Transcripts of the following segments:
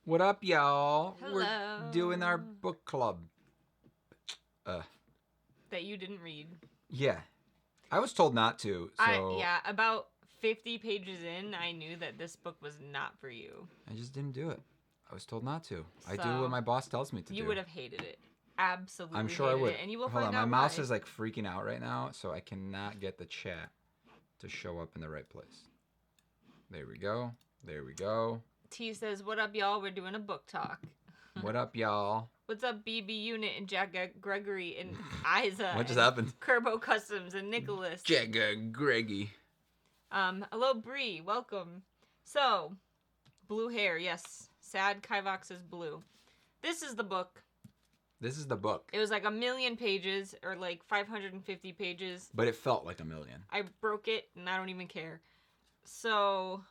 What up, y'all? Hello. We're doing our book club. That you didn't read. Yeah. I was told not to, so... About 50 pages in, I knew that this book was not for you. I just didn't do it. I was told not to. I do So, what my boss tells me to do. You would have hated it. Absolutely I'm sure I would. it. And you will Hold find on, out my mouse why. is like freaking out right now, so I cannot get the chat to show up in the right place. There we go. There we go. T says, what up, y'all? We're doing a book talk. What up, y'all? What's up, BB Unit and Jack Gregory and Isa? What just happened? Kerbo Customs and Nicholas. Jack Greggy. Hello, Bree. Welcome. So, blue hair. Yes. Sad Kivox is blue. This is the book. This is the book. It was like 1,000,000 pages, or like 550 pages. But it felt like 1,000,000. I broke it, and I don't even care. So,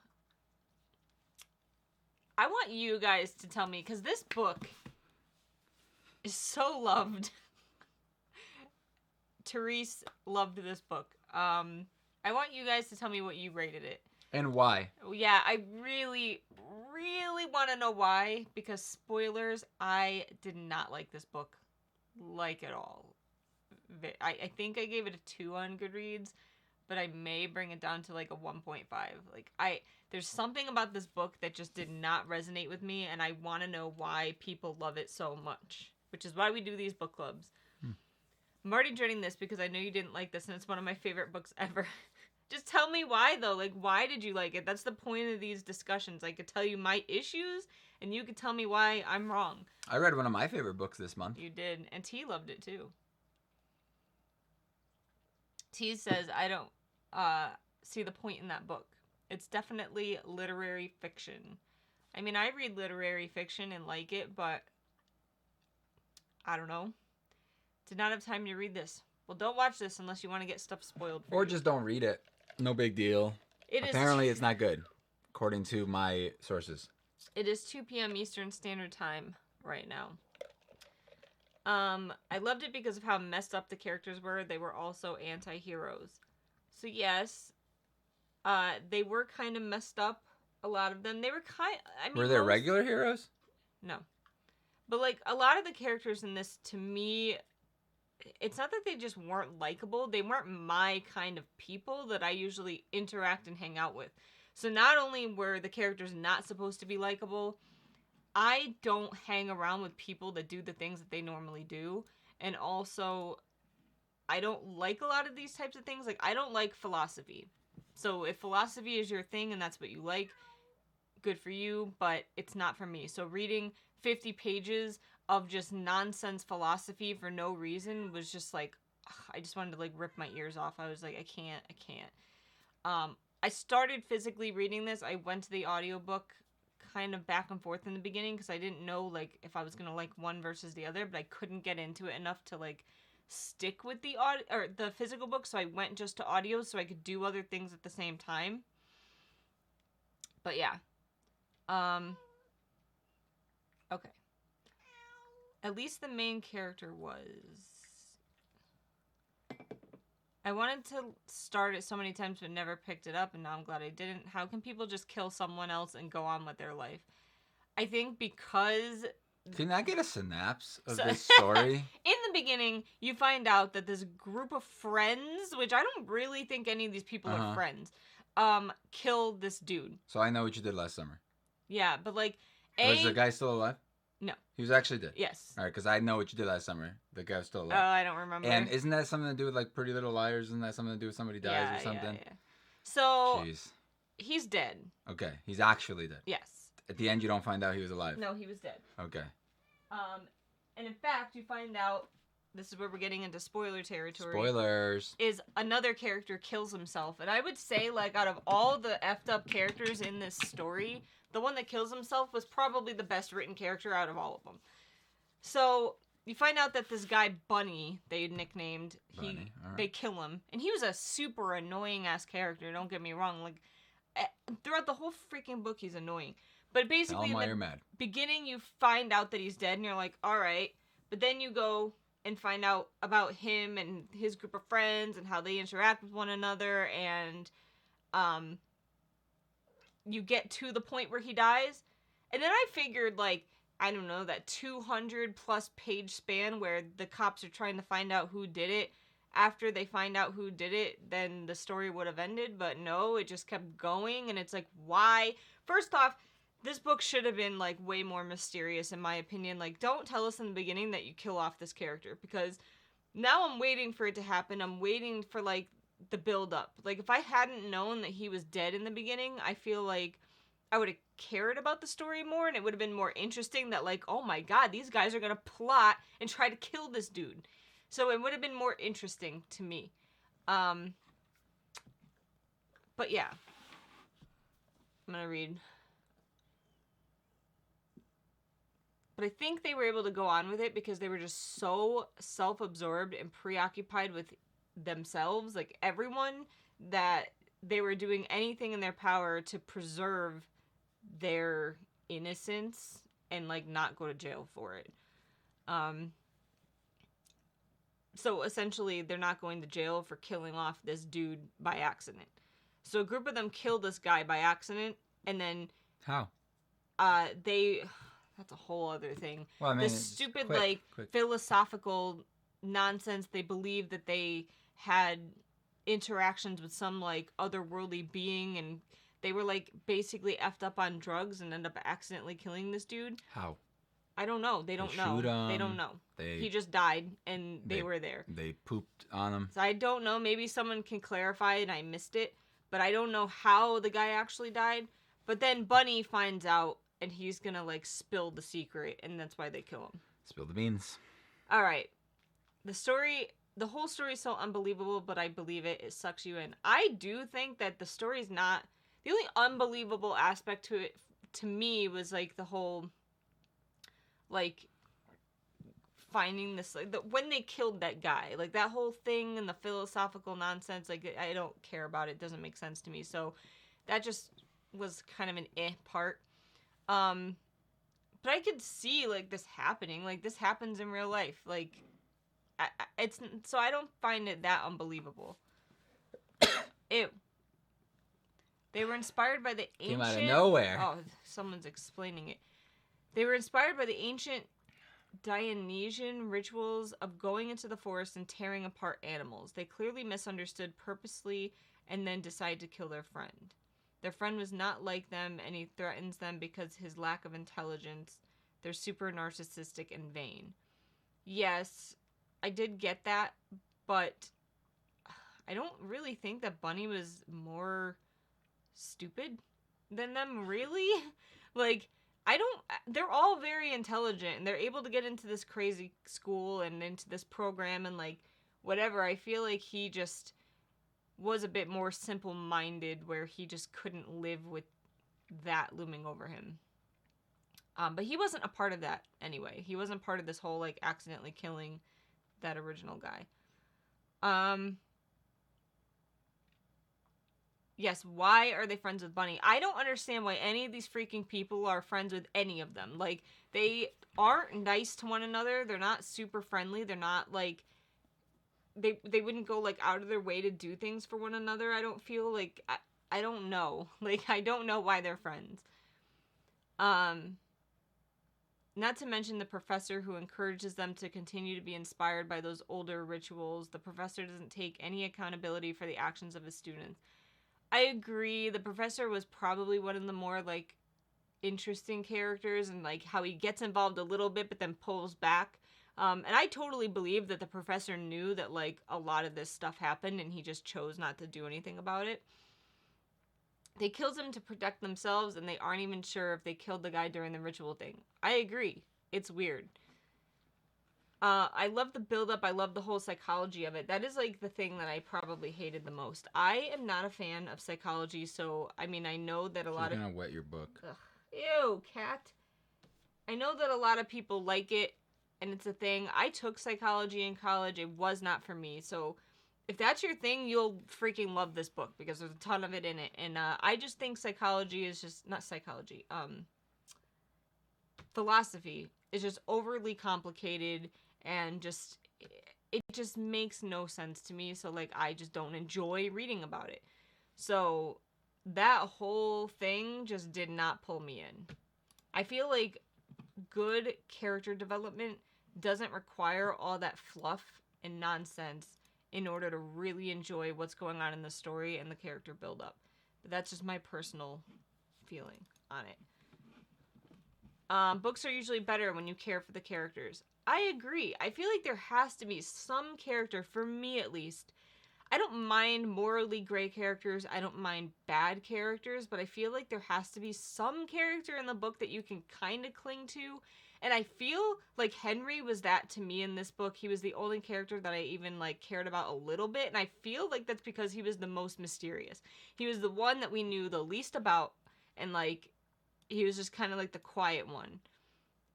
I want you guys to tell me, because this book is so loved. Therese loved this book. I want you guys to tell me what you rated it. And why? Yeah, I really, really want to know why, because spoilers, I did not like this book, like at all. I think I gave it a 2 on Goodreads, but I may bring it down to like a 1.5. There's something about this book that just did not resonate with me, and I want to know why people love it so much, which is why we do these book clubs. I'm already dreading this because I know you didn't like this, and it's one of my favorite books ever. Just tell me why, though. Like, why did you like it? That's the point of these discussions. I could tell you my issues, and you could tell me why I'm wrong. I read one of my favorite books this month. You did, and T loved it, too. T says, I don't see the point in that book. It's definitely literary fiction. I mean, I read literary fiction and like it, but I don't know. Did not have time to read this. Well, don't watch this unless you want to get stuff spoiled for Or you. just don't read it. No big deal. Apparently it's not good, according to my sources. It is 2 p.m. Eastern Standard Time right now. I loved it because of how messed up the characters were. They were also anti-heroes. So yes, they were kind of messed up. A lot of them. They were were there regular heroes? No. But like a lot of the characters in this, to me, it's not that they just weren't likable. They weren't my kind of people that I usually interact and hang out with. So not only were the characters not supposed to be likable, I don't hang around with people that do the things that they normally do. And also, I don't like a lot of these types of things. Like, I don't like philosophy. So if philosophy is your thing and that's what you like, good for you, but it's not for me. So reading 50 pages of just nonsense philosophy for no reason was just like, I just wanted to like rip my ears off. I was like, I can't. I started physically reading this. I went to the audiobook kind of back and forth in the beginning because I didn't know like if I was gonna like one versus the other, but I couldn't get into it enough to like stick with the the physical book, so I went just to audio so I could do other things at the same time. But yeah. Okay. At least the main character was... I wanted to start it so many times but never picked it up, and now I'm glad I didn't. How can people just kill someone else and go on with their life? I think because... Can I get a synapse of this story? In the beginning, you find out that this group of friends, which I don't really think any of these people are friends, killed this dude. So I know what you did last summer. Yeah, but like... Was the guy still alive? No. He was actually dead? Yes. Alright, because I know what you did last summer. The guy was still alive. Oh, I don't remember. And isn't that something to do with like Pretty Little Liars? Isn't that something to do with somebody dies or something? Yeah. So, jeez. He's dead. Okay, he's actually dead. Yes. At the end, you don't find out he was alive. No, he was dead. Okay. And in fact, you find out, this is where we're getting into spoiler territory. Spoilers. Is another character kills himself. And I would say, like, out of all the effed up characters in this story, the one that kills himself was probably the best written character out of all of them. So, you find out that this guy, Bunny, they nicknamed, they kill him. And he was a super annoying-ass character, don't get me wrong. Like, throughout the whole freaking book, he's annoying. But basically, in the beginning, you find out that he's dead, and you're like, alright. But then you go and find out about him and his group of friends and how they interact with one another, and you get to the point where he dies, And then I figured, like, I don't know, that 200 plus page span where the cops are trying to find out who did it. After they find out who did it, then the story would have ended. But no, it just kept going. And it's like, why? First off, this book should have been, like, way more mysterious, in my opinion. Like, don't tell us in the beginning that you kill off this character. Because now I'm waiting for it to happen. I'm waiting for, like, the build up. Like, if I hadn't known that he was dead in the beginning, I feel like I would have cared about the story more, and it would have been more interesting that, like, oh my god, these guys are gonna plot and try to kill this dude. So it would have been more interesting to me. But yeah. I'm gonna read. But I think they were able to go on with it because they were just so self-absorbed and preoccupied with themselves, like everyone, that they were doing anything in their power to preserve their innocence and, like, not go to jail for it. So essentially they're not going to jail for killing off this dude by accident. So a group of them killed this guy by accident, and then How? That's a whole other thing. Well, I mean, this stupid quick. Philosophical nonsense. They believed that they had interactions with some, like, otherworldly being, and they were, like, basically effed up on drugs and ended up accidentally killing this dude. How? I don't know. They don't know. They don't know. He just died, and they were there. They pooped on him. So I don't know. Maybe someone can clarify and I missed it. But I don't know how the guy actually died. But then Bunny finds out, and he's gonna, like, spill the secret, and that's why they kill him. Spill the beans. All right. The whole story is so unbelievable, but I believe it. It sucks you in. I do think that the story's not... The only unbelievable aspect to it, to me, was, like, the whole... like, finding this, like, when they killed that guy, like, that whole thing and the philosophical nonsense, like, I don't care about it. It doesn't make sense to me. So that just was kind of an part. But I could see, like, this happening. Like, this happens in real life. Like, so I don't find it that unbelievable. Ew. They were inspired by the ancient... Came out of nowhere. Oh, someone's explaining it. They were inspired by the ancient Dionysian rituals of going into the forest and tearing apart animals. They clearly misunderstood purposely and then decided to kill their friend. Their friend was not like them, and he threatens them because his lack of intelligence. They're super narcissistic and vain. Yes, I did get that, but I don't really think that Bunny was more stupid than them, really. Like, they're all very intelligent, and they're able to get into this crazy school and into this program and, like, whatever. I feel like he just was a bit more simple-minded, where he just couldn't live with that looming over him. But he wasn't a part of that anyway. He wasn't part of this whole, like, accidentally killing that original guy. Yes, why are they friends with Bunny? I don't understand why any of these freaking people are friends with any of them. Like, they aren't nice to one another. They're not super friendly. They're not, like... They wouldn't go, like, out of their way to do things for one another, I don't feel. Like, I don't know. Like, I don't know why they're friends. Not to mention the professor, who encourages them to continue to be inspired by those older rituals. The professor doesn't take any accountability for the actions of his students. I agree. The professor was probably one of the more, like, interesting characters, and, like, how he gets involved a little bit but then pulls back. And I totally believe that the professor knew that, like, a lot of this stuff happened, and he just chose not to do anything about it. They killed him to protect themselves, and they aren't even sure if they killed the guy during the ritual thing. I agree. It's weird. I love the build-up. I love the whole psychology of it. That is, like, the thing that I probably hated the most. I am not a fan of psychology, so, I mean, I know that a lot of... You're gonna wet your book. Ugh. Ew, cat. I know that a lot of people like it, and it's a thing. I took psychology in college. It was not for me. So if that's your thing, you'll freaking love this book, because there's a ton of it in it. And I just think psychology is just... Not psychology. Philosophy is just overly complicated, and just... It just makes no sense to me. So, like, I just don't enjoy reading about it. So that whole thing just did not pull me in. I feel like good character development doesn't require all that fluff and nonsense in order to really enjoy what's going on in the story and the character build up. But that's just my personal feeling on it. Books are usually better when you care for the characters. I agree. I feel like there has to be some character, for me at least. I don't mind morally gray characters. I don't mind bad characters, but I feel like there has to be some character in the book that you can kind of cling to. And I feel like Henry was that to me in this book. He was the only character that I even like cared about a little bit, and I feel like that's because he was the most mysterious. He was the one that we knew the least about, and like he was just kind of like the quiet one.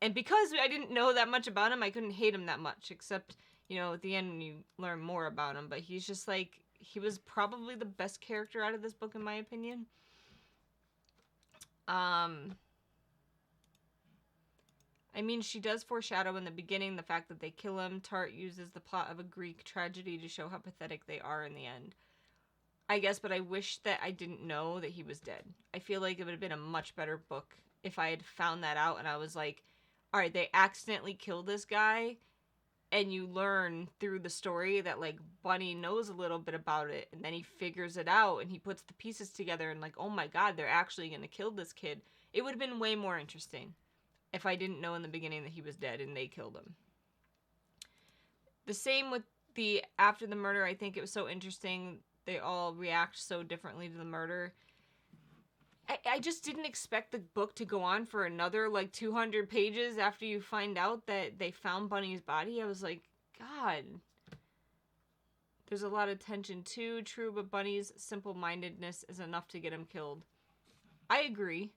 And because I didn't know that much about him, I couldn't hate him that much, except, you know, at the end when you learn more about him. But he's just like, he was probably the best character out of this book, in my opinion. I mean, she does foreshadow in the beginning the fact that they kill him. Tart uses the plot of a Greek tragedy to show how pathetic they are in the end. I guess, but I wish that I didn't know that he was dead. I feel like it would have been a much better book if I had found that out and I was like, all right, they accidentally killed this guy, and you learn through the story that, like, Bunny knows a little bit about it, and then he figures it out, and he puts the pieces together, and like, oh my god, they're actually gonna kill this kid. It would have been way more interesting if I didn't know in the beginning that he was dead and they killed him. The same with the after the murder. I think it was so interesting. They all react so differently to the murder. I just didn't expect the book to go on for another, like, 200 pages after you find out that they found Bunny's body. I was like, God. There's a lot of tension, too. True, but Bunny's simple-mindedness is enough to get him killed. I agree.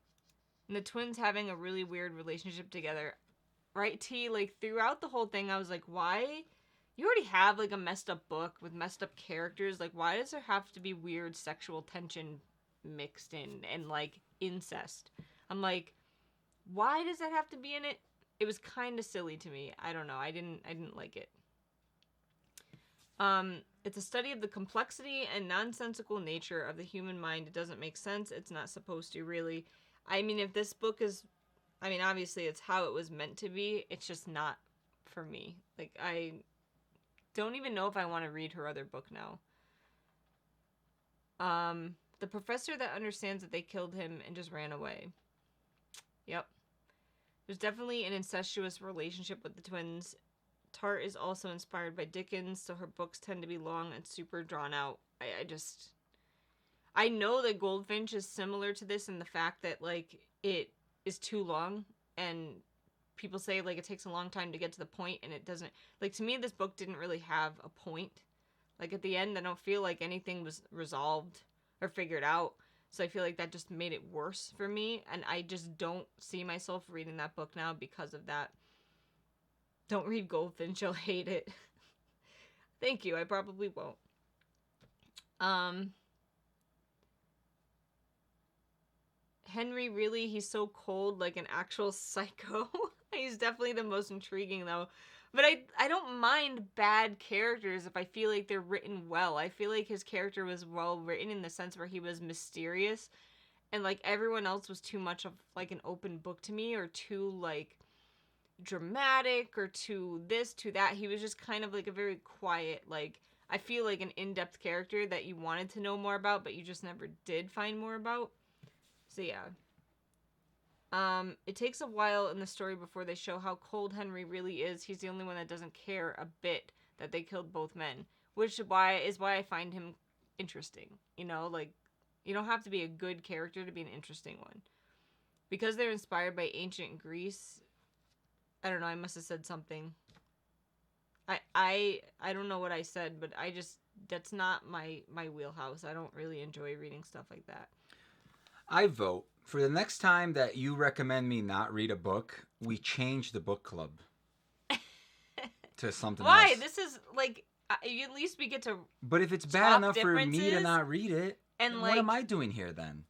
And the twins having a really weird relationship together. Right, T? Like, throughout the whole thing, I was like, why? You already have, like, a messed up book with messed up characters. Like, why does there have to be weird sexual tension mixed in and like incest? I'm like, why does that have to be in it? It was kind of silly to me. I don't know. I didn't like it. It's a study of the complexity and nonsensical nature of the human mind. It doesn't make sense. It's not supposed to, really. I mean, if this book is, I mean, obviously it's how it was meant to be. It's just not for me. Like, I don't even know if I want to read her other book now. The professor that understands that they killed him and just ran away. Yep. There's definitely an incestuous relationship with the twins. Tart is also inspired by Dickens, so her books tend to be long and super drawn out. I know that Goldfinch is similar to this in the fact that, like, it is too long, and people say, like, it takes a long time to get to the point, and it doesn't. Like, to me, this book didn't really have a point. Like, at the end, I don't feel like anything was resolved or figured out. So I feel like that just made it worse for me. And I just don't see myself reading that book now because of that. Don't read Goldfinch. You'll hate it. Thank you. I probably won't. Henry, really, he's so cold, like an actual psycho. He's definitely the most intriguing, though. But I don't mind bad characters if I feel like they're written well. I feel like his character was well written in the sense where he was mysterious. And, like, everyone else was too much of, like, an open book to me. Or too, like, dramatic. Or too this, too that. He was just kind of, like, a very quiet, like, I feel like an in-depth character that you wanted to know more about. But you just never did find more about. So, yeah. It takes a while in the story before they show how cold Henry really is. He's the only one that doesn't care a bit that they killed both men, which is why I find him interesting. You know, like, you don't have to be a good character to be an interesting one. Because they're inspired by ancient Greece. I don't know, I must have said something. I don't know what I said, but that's not my wheelhouse. I don't really enjoy reading stuff like that. I vote for the next time that you recommend me not read a book, we change the book club to something else. Why? This is, like, at least we get to. But if it's bad enough for me to not read it, and, what am I doing here then?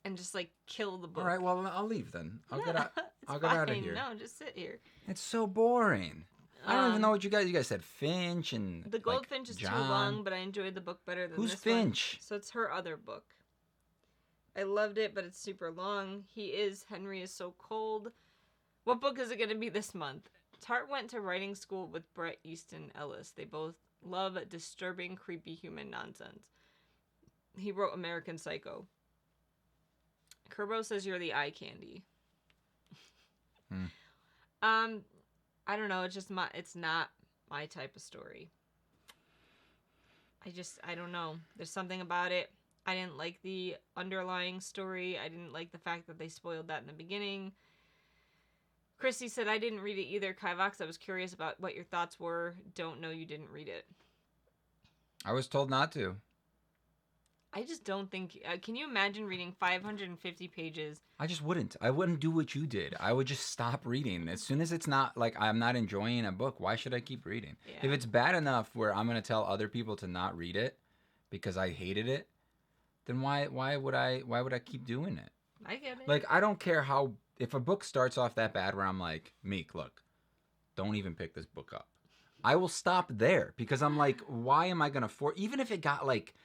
And just, like, kill the book. All right, well, I'll leave then. I'll get out of here. No, just sit here. It's so boring. I don't even know what you guys said. Finch and the Goldfinch is John. too long, but I enjoyed the book better than Who's this Finch? one. So it's her other book. I loved it, but it's super long. Henry is so cold. What book is it going to be this month? Tart went to writing school with Bret Easton Ellis. They both love disturbing, creepy human nonsense. He wrote American Psycho. Kerbo says you're the eye candy. I don't know. It's not my type of story. I don't know. There's something about it. I didn't like the underlying story. I didn't like the fact that they spoiled that in the beginning. Christy said, I didn't read it either. Kivox, I was curious about what your thoughts were. Don't know you didn't read it. I was told not to. I just don't think... can you imagine reading 550 pages? I just wouldn't. I wouldn't do what you did. I would just stop reading. As soon as it's not, like, I'm not enjoying a book, why should I keep reading? Yeah. If it's bad enough where I'm going to tell other people to not read it because I hated it, then why would I keep doing it? I get it. Like, I don't care how... If a book starts off that bad where I'm like, Meek, look, don't even pick this book up. I will stop there because I'm like, why am I going to... Even if it got, like...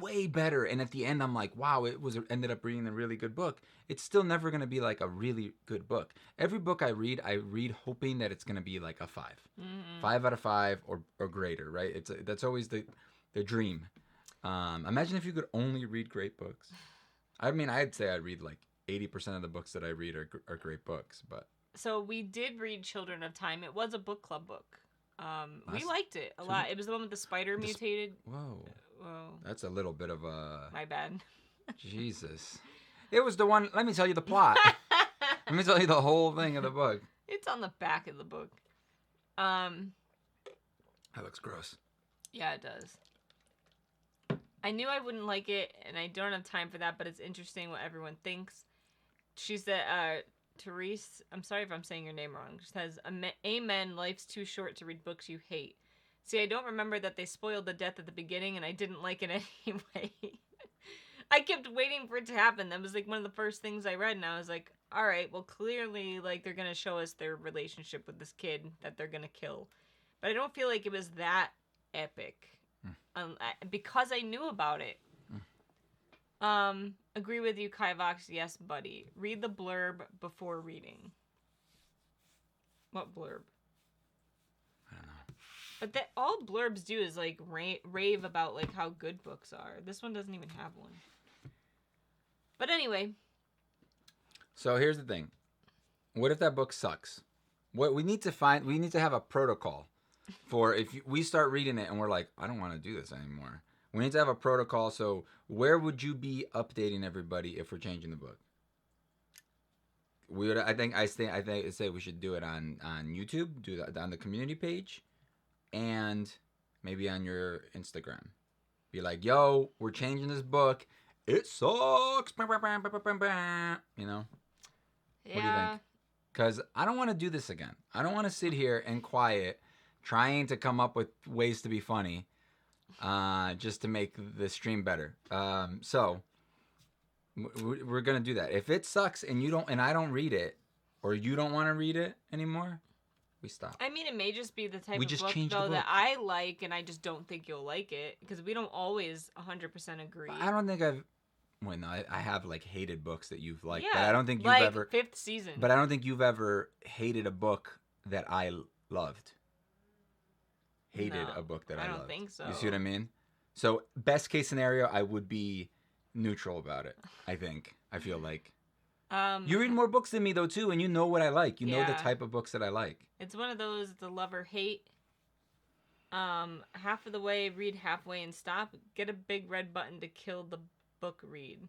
way better, and at the end I'm like, wow, ended up reading a really good book, it's still never going to be like a really good book. Every book I read hoping that it's going to be like a 5 5 out of 5 or greater, right? That's always the dream. Imagine if you could only read great books. I mean, I'd say I read like 80% of the books that I read are great books. But so we did read Children of Time. It was a book club book. We liked it a lot. It was the one with the spider mutated. Whoa. Whoa. That's a little bit of a... My bad. Jesus. It was the one... Let me tell you the plot. Let me tell you the whole thing of the book. It's on the back of the book. That looks gross. Yeah, it does. I knew I wouldn't like it, and I don't have time for that, but it's interesting what everyone thinks. She said, Therese, I'm sorry if I'm saying your name wrong. She says, Amen, life's too short to read books you hate. See, I don't remember that they spoiled the death at the beginning, and I didn't like it anyway. I kept waiting for it to happen. That was, like, one of the first things I read, and I was like, all right, well, clearly, like, they're going to show us their relationship with this kid that they're going to kill. But I don't feel like it was that epic. Because I knew about it. Agree with you, Kivox. Yes, buddy. Read the blurb before reading. What blurb? But that all blurbs do is, like, rave about, like, how good books are. This one doesn't even have one. But anyway. So here's the thing. What if that book sucks? What we need to have a protocol for if we start reading it and we're like, I don't want to do this anymore. We need to have a protocol. So where would you be updating everybody if we're changing the book? I say we should do it on YouTube, do that on the community page. And maybe on your Instagram. Be like, yo, we're changing this book. It sucks. You know? Yeah. What do you think? Because I don't want to do this again. I don't want to sit here and quiet trying to come up with ways to be funny just to make the stream better. So we're going to do that. If it sucks and I don't read it, or you don't want to read it anymore, we stop. I mean, it may just be the type of book, though, that I like, and I just don't think you'll like it, because we don't always 100% agree. I don't think I have, like, hated books that you've liked, yeah, but I don't think you've like ever... Fifth Season. But I don't think you've ever hated a book that I loved. Hated a book that I loved. I don't think so. You see what I mean? So, best case scenario, I would be neutral about it, I think. I feel like. You read more books than me, though, too, and you know what I like. You know the type of books that I like. It's one of those, the love or hate. Half of the way, read halfway and stop. Get a big red button to kill the book read.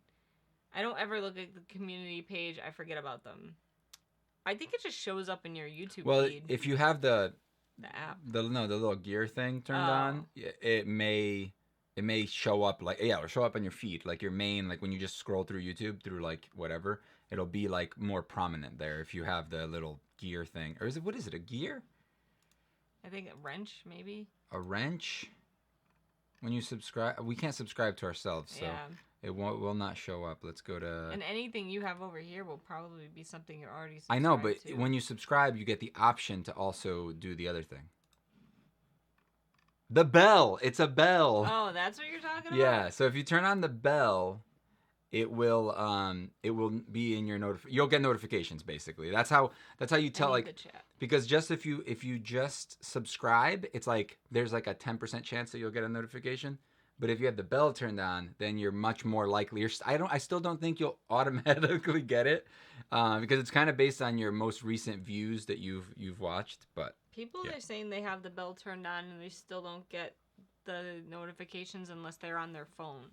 I don't ever look at the community page. I forget about them. I think it just shows up in your YouTube feed. Well, if you have the app. The little gear thing turned on, it may show up it'll show up on your feed, like your main, like when you just scroll through YouTube through like whatever, it'll be like more prominent there if you have the little gear thing. Or what is it, a gear? I think a wrench, maybe. A wrench? When you subscribe, we can't subscribe to ourselves, so it will not show up. Let's go to... And anything you have over here will probably be something you're already subscribed I know, but to. when you subscribe, you get the option to also do the other thing. The bell. It's a bell. Oh, that's what you're talking about? Yeah, so if you turn on the bell, it will be in your you'll get notifications basically. That's how you tell, I need like, the chat. because just if you just subscribe, it's like there's like a 10% chance that you'll get a notification. But if you have the bell turned on, then you're much more likely. I still don't think you'll automatically get it, because it's kind of based on your most recent views that you've watched. But People yeah. are saying they have the bell turned on and they still don't get the notifications unless they're on their phone.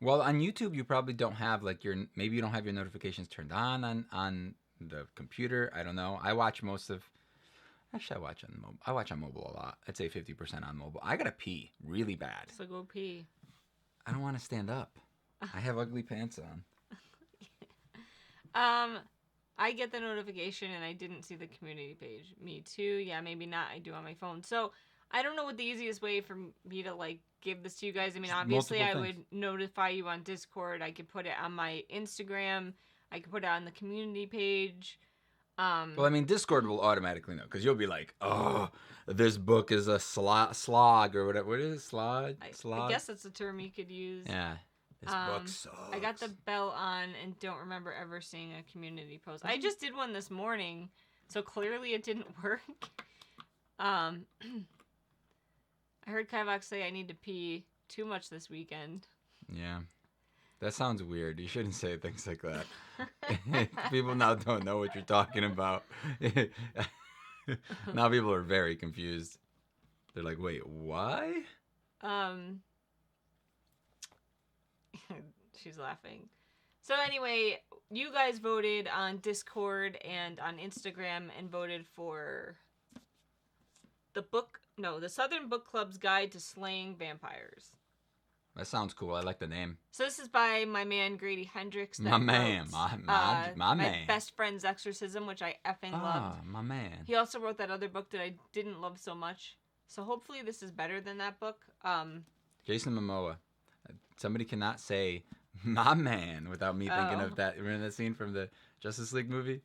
Well, on YouTube, you probably don't have like maybe you don't have your notifications turned on the computer. I don't know. I watch most of. Actually, I watch on mobile a lot. I'd say 50% on mobile. I gotta pee really bad. So go pee. I don't want to stand up. I have ugly pants on. I get the notification and I didn't see the community page. Me too. Yeah, maybe not. I do on my phone. So I don't know what the easiest way for me to like give this to you guys. I mean, obviously I would notify you on Discord. I could put it on my Instagram. I could put it on the community page. Well, I mean, Discord will automatically know because you'll be like, "Oh, this book is a slog or whatever. What is it? Slog? I guess that's a term you could use. Yeah. This book sucks. I got the bell on and don't remember ever seeing a community post. I just did one this morning, so clearly it didn't work. I heard Kivox say I need to pee too much this weekend. Yeah. That sounds weird. You shouldn't say things like that. People now don't know what you're talking about. Now people are very confused. They're like, wait, why? She's laughing. So anyway, you guys voted on Discord and on Instagram and voted for the Southern Book Club's Guide to Slaying Vampires. That sounds cool. I like the name. So this is by my man Grady Hendrix. My man. My best friend's exorcism, which I effing loved. My man. He also wrote that other book that I didn't love so much. So hopefully this is better than that book. Jason Momoa. Somebody cannot say my man without me thinking of that. Remember that scene from the Justice League movie?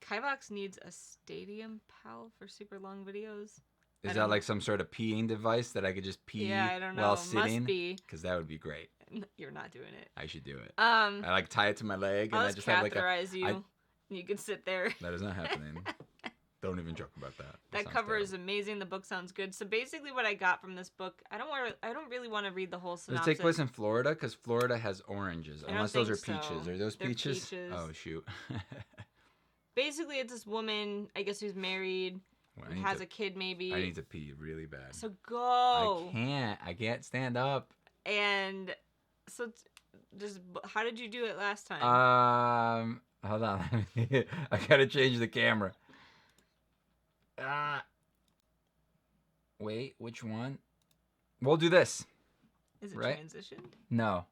Kivox needs a stadium pal for super long videos. Is that like some sort of peeing device that I could just pee while sitting? Must be. Because that would be great. You're not doing it. I should do it. I like tie it to my leg and I just have like you can sit there. That is not happening. Don't even joke about that. That cover is amazing. The book sounds good. So basically, what I got from this book, I don't really want to read the whole synopsis. Does it take place in Florida? Because Florida has oranges, unless those are peaches. So. Are those peaches? Peaches? Oh shoot. Basically, it's this woman, I guess, who's married. Has a kid, maybe. I need to pee really bad. So go. I can't stand up. And so, how did you do it last time? Hold on. I gotta change the camera. Wait, which one? We'll do this. Is it right? transitioned? No.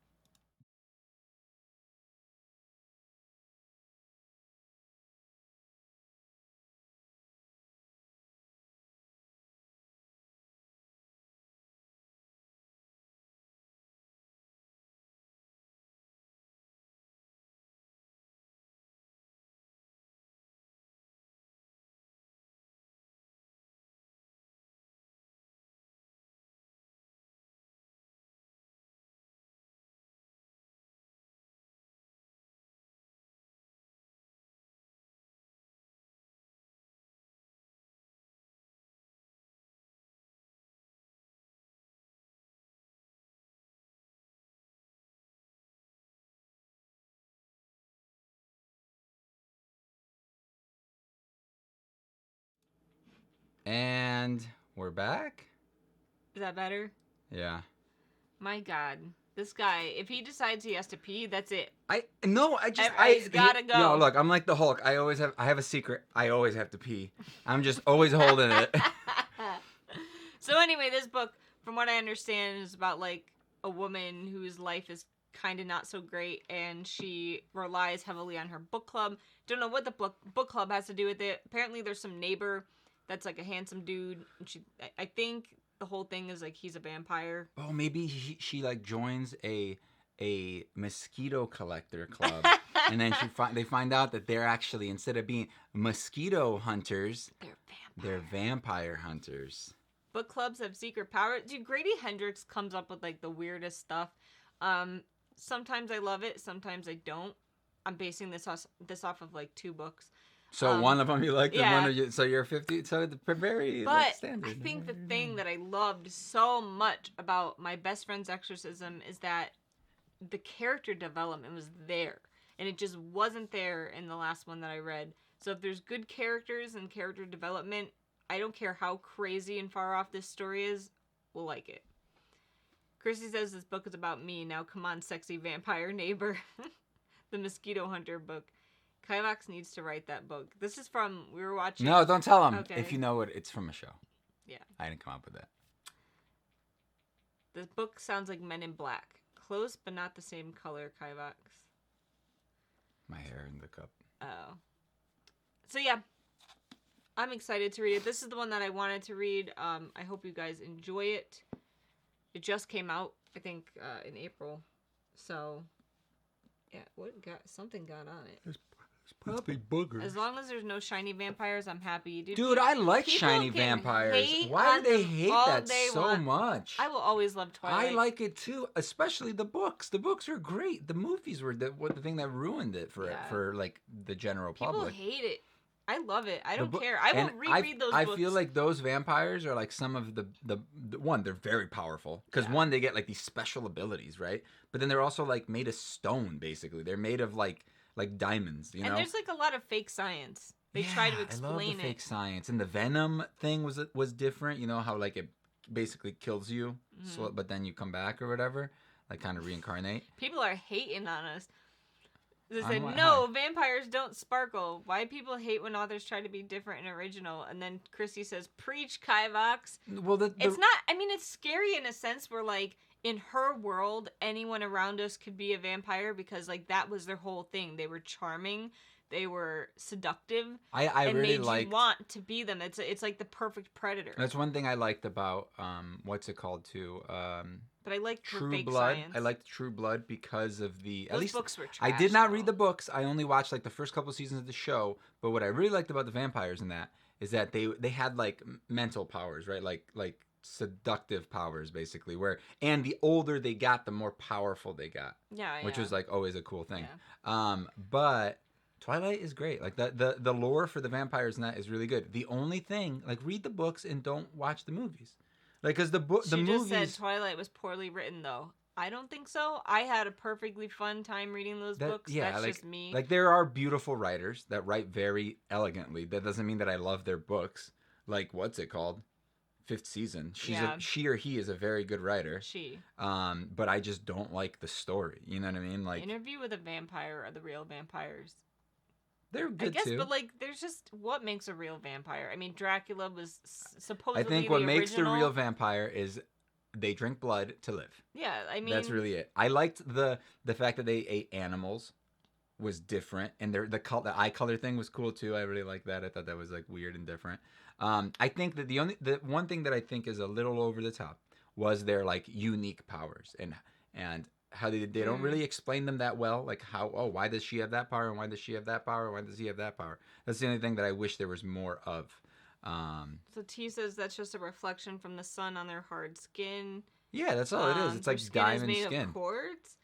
And we're back? Is that better? Yeah. My God. This guy, if he decides he has to pee, that's it. He's gotta go. Yo, look, I'm like the Hulk. I have a secret. I always have to pee. I'm just always holding it. So anyway, this book, from what I understand, is about like a woman whose life is kind of not so great, and she relies heavily on her book club. Don't know what the book club has to do with it. Apparently, there's some neighbor that's like a handsome dude, and I think the whole thing is like he's a vampire. Oh, maybe she like joins a mosquito collector club, and then they find out that they're actually, instead of being mosquito hunters, they're vampire hunters. Book clubs have secret power. Dude, Grady Hendrix comes up with like the weirdest stuff. Sometimes I love it, sometimes I don't. I'm basing this off of like 2 books. So one of them you like, yeah. and one of you, so you're 50. So it's very like, standard. I think the thing that I loved so much about My Best Friend's Exorcism is that the character development was there, and it just wasn't there in the last one that I read. So if there's good characters and character development, I don't care how crazy and far off this story is, we'll like it. Chrissy says this book is about me. Now come on, sexy vampire neighbor. The Mosquito Hunter book. Kivox needs to write that book. This is from, we were watching. No, don't tell him. Okay. If you know it, it's from a show. Yeah. I didn't come up with that. This book sounds like Men in Black. Close, but not the same color, Kivox. My hair in the cup. Oh. So yeah, I'm excited to read it. This is the one that I wanted to read. I hope you guys enjoy it. It just came out, I think, in April. So, yeah, something got on it. It's probably boogers. As long as there's no shiny vampires, I'm happy. Dude, I like shiny vampires. Why do they hate that so much? I will always love Twilight. I like it too, especially the books. The books are great. The movies were the thing that ruined it for like the general public. People hate it. I love it. I don't care. I will reread those books. I feel like those vampires are like some of the one, they're very powerful. Because one, they get like these special abilities, right? But then they're also like made of stone, basically. They're made of like diamonds, you know? And there's like a lot of fake science. They try to explain I love the fake science. And the venom thing was different. You know how like it basically kills you, so, but then you come back or whatever, like kind of reincarnate. People are hating on us. They said, no, vampires don't sparkle. Why people hate when authors try to be different and original? And then Chrissy says, preach, Kivox. Well, it's not, I mean, it's scary in a sense where, like, in her world, anyone around us could be a vampire because, like, that was their whole thing. They were charming. They were seductive. I and really made you want to be them. It's like the perfect predator. That's one thing I liked about, what's it called, too? But I like True fake Blood. science. I liked True Blood because of the Those books were trash. I did not read the books. I only watched like the first couple seasons of the show. But what I really liked about the vampires in that is that they had like mental powers, right? Like seductive powers, basically. And the older they got, the more powerful they got. Yeah. Which was like always a cool thing. Yeah. But Twilight is great. Like the lore for the vampires in that is really good. The only thing, like, read the books and don't watch the movies. Like, because the movies... She just said Twilight was poorly written, though. I don't think so. I had a perfectly fun time reading those books. Yeah, that's just me. Like, there are beautiful writers that write very elegantly. That doesn't mean that I love their books. Like, what's it called? Fifth Season. She or he is a very good writer. But I just don't like the story. You know what I mean? Like, Interview with a Vampire are the real vampires. They're good, I guess, too. But, like, there's just... What makes a real vampire? I mean, Dracula was supposedly I think what makes the real vampire is they drink blood to live. Yeah, I mean... That's really it. I liked the fact that they ate animals was different. And the eye color thing was cool, too. I really liked that. I thought that was, like, weird and different. I think that the one thing that I think is a little over the top was their, like, unique powers. And how they don't really explain them that well, like why does she have that power and why does she have that power and why does he have that power? That's the only thing that I wish there was more of. So T says that's just a reflection from the sun on their hard skin. Yeah, that's all it is. It's like diamond skin. Of quartz.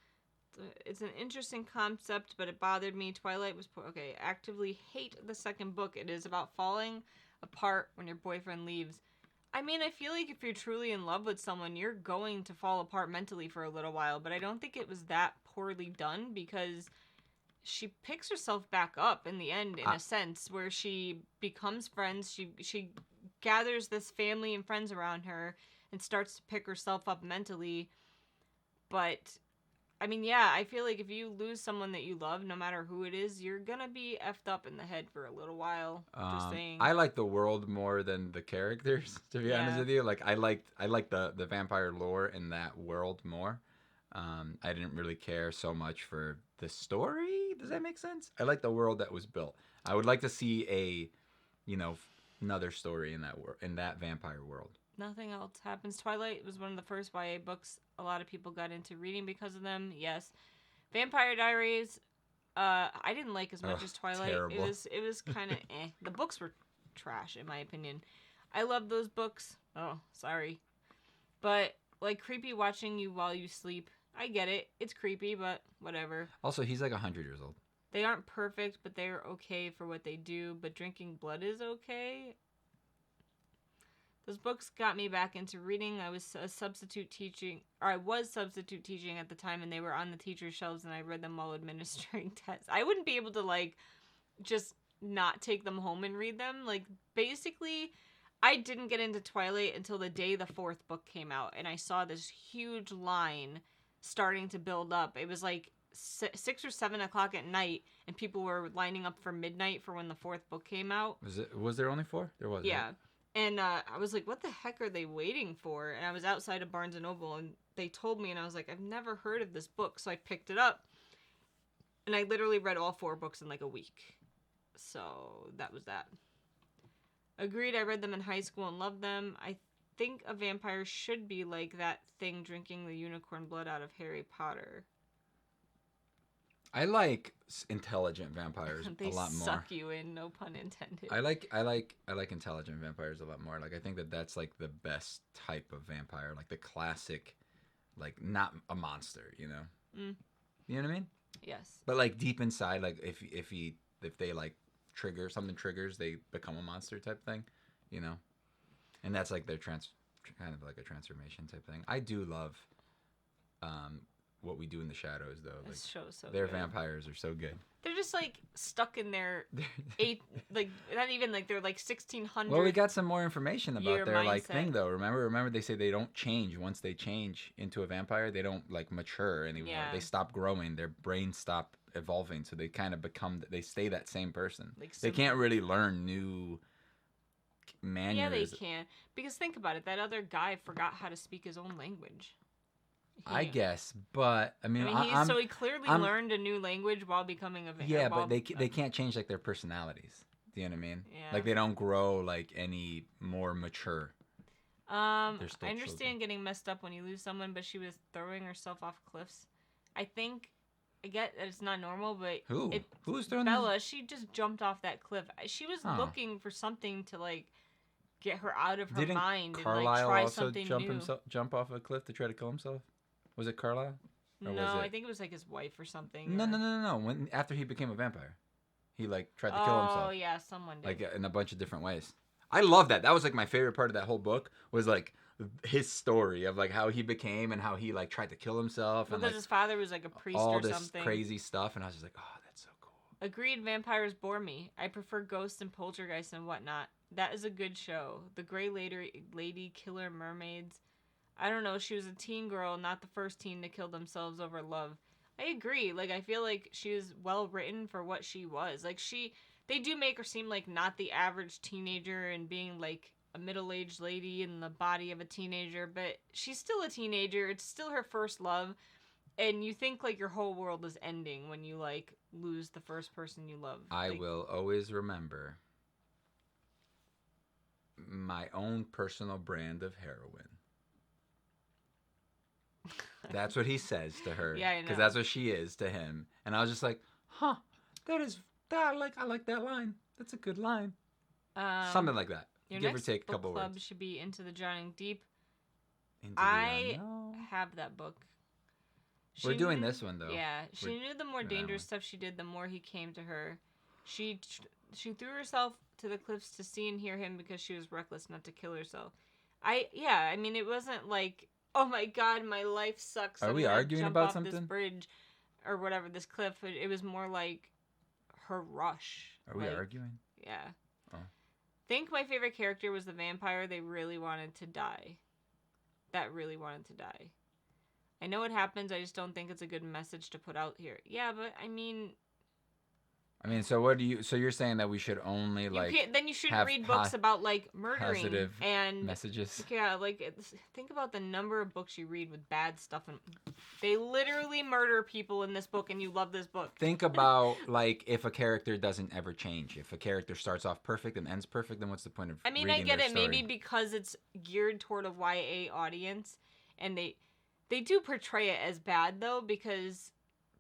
It's an interesting concept, but it bothered me. Twilight was actively hate the second book. It is about falling apart when your boyfriend leaves. I mean, I feel like if you're truly in love with someone, you're going to fall apart mentally for a little while, but I don't think it was that poorly done because she picks herself back up in the end, in a sense, where she becomes friends. She gathers this family and friends around her and starts to pick herself up mentally. But, I mean, yeah, I feel like if you lose someone that you love, no matter who it is, you're gonna be effed up in the head for a little while. Just saying. I like the world more than the characters, to be honest with you. Like, I liked the vampire lore in that world more. I didn't really care so much for the story. Does that make sense? I like the world that was built. I would like to see another story in that vampire world. Nothing else happens. Twilight was one of the first YA books a lot of people got into reading because of them. Yes. Vampire Diaries, I didn't like as much as Twilight. Terrible. It was kind of eh. The books were trash, in my opinion. I love those books. Oh, sorry. But, like, creepy watching you while you sleep. I get it. It's creepy, but whatever. Also, he's like 100 years old. They aren't perfect, but they're okay for what they do. But drinking blood is okay. Those books got me back into reading. I was substitute teaching at the time, and they were on the teacher's shelves, and I read them while administering tests. I wouldn't be able to, like, just not take them home and read them. Like, basically, I didn't get into Twilight until the day the 4th book came out, and I saw this huge line starting to build up. It was like 6 or 7 o'clock at night, and people were lining up for midnight for when the 4th book came out. Was there only 4? There was. Yeah. Right? And I was like, what the heck are they waiting for? And I was outside of Barnes & Noble, and they told me, and I was like, I've never heard of this book. So I picked it up, and I literally read all 4 books in like a week. So that was that. Agreed, I read them in high school and loved them. I think a vampire should be like that thing drinking the unicorn blood out of Harry Potter. I like intelligent vampires a lot more. They suck you in, no pun intended. I like intelligent vampires a lot more. Like, I think that's like the best type of vampire, like the classic, like not a monster, you know. You know what I mean? Yes. But like deep inside, like if they like triggers, they become a monster type thing, you know. And that's like their kind of like a transformation type thing. I do love What We Do in the Shadows, though. Like, this show's so their good. vampires are so good. They're just like stuck in their like not even like they're like 1600. Well, we got some more information about their like mindset. thing, though. Remember they say they don't change once they change into a vampire. They don't like mature anymore. Yeah. They stop growing. Their brains stop evolving, so they kind of they stay that same person. Like they can't really learn new manners. Yeah, they can. Because think about it, that other guy forgot how to speak his own language. I guess, but I mean, he clearly learned a new language while becoming a vampire. Yeah, but they can't change like their personalities. Do you know what I mean? Yeah. Like they don't grow like any more mature. I still understand children. getting messed up when you lose someone, but she was throwing herself off cliffs. I get that it's not normal, but who's throwing Bella? She just jumped off that cliff. She was looking for something to like get her out of her mind Carlisle and like try also something new. jump off a cliff to try to kill himself? Was it Carlisle? No, I think it was like his wife or something. No. When after he became a vampire, he like tried to kill himself. Oh yeah, someone did. Like in a bunch of different ways. I love that. That was like my favorite part of that whole book was like his story of like how he became and how he like tried to kill himself because and like his father was like a priest all or this something. crazy stuff, and I was just like, oh, that's so cool. Agreed, vampires bore me. I prefer ghosts and poltergeists and whatnot. That is a good show. The Gray Lady Killer Mermaids. I don't know, she was a teen girl, not the first teen to kill themselves over love. I agree. Like, I feel like she was well written for what she was. Like, they do make her seem like not the average teenager and being like a middle-aged lady in the body of a teenager, but she's still a teenager. It's still her first love. And you think like your whole world is ending when you like lose the first person you love. I will always remember my own personal brand of heroin. That's what he says to her. Yeah, I know. Because that's what she is to him. And I was just like, I like that line. That's a good line. Something like that. Your Give or next take a book couple club words. should be Into the Drowning Deep. Into the I unknown. have that book. We're doing this one though. Yeah, she knew the more dangerous stuff she did, the more he came to her. She threw herself to the cliffs to see and hear him because she was reckless not to kill herself. I mean, it wasn't like, oh my god, my life sucks. Are I'm we gonna arguing jump about off something? This bridge or whatever, this cliff. It was more like her rush. Are we arguing? Yeah. Oh. Think my favorite character was the vampire they really wanted to die. That really wanted to die. I know it happens, I just don't think it's a good message to put out here. Yeah, but I mean, so you're saying that we should only then you shouldn't read books about like murdering positive and messages? Yeah, like think about the number of books you read with bad stuff, and they literally murder people in this book, and you love this book. Think about like if a character doesn't ever change. If a character starts off perfect and ends perfect, then what's the point of? I mean, reading I get their it. story? Maybe because it's geared toward a YA audience, and they do portray it as bad though, because